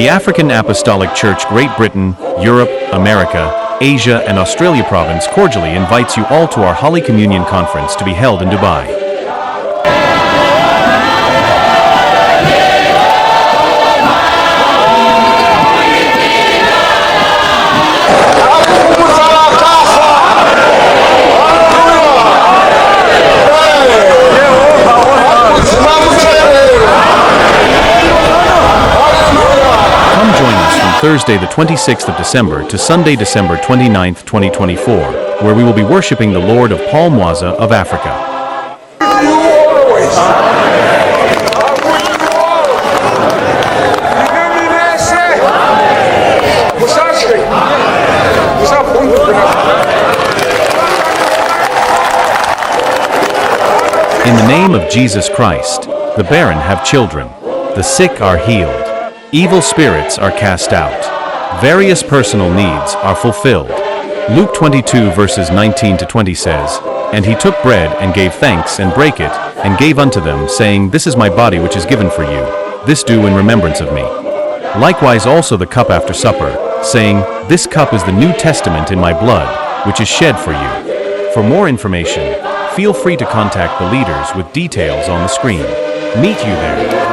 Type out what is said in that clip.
The African Apostolic Church Great Britain, Europe, America, Asia and Australia Province cordially invites you all to our Holy Communion Conference to be held in Dubai. Thursday the 26th of December to Sunday December 29th, 2024, where we will be worshiping the Lord of Paul Mwaza of Africa. In the name of Jesus Christ, the barren have children, the sick are healed. Evil spirits are cast out. Various personal needs are fulfilled. Luke 22 verses 19 to 20 says, "And he took bread and gave thanks and brake it, and gave unto them, saying, This is my body which is given for you. This do in remembrance of me. Likewise also the cup after supper, saying, This cup is the New Testament in my blood, which is shed for you." For more information, feel free to contact the leaders with details on the screen. Meet you there.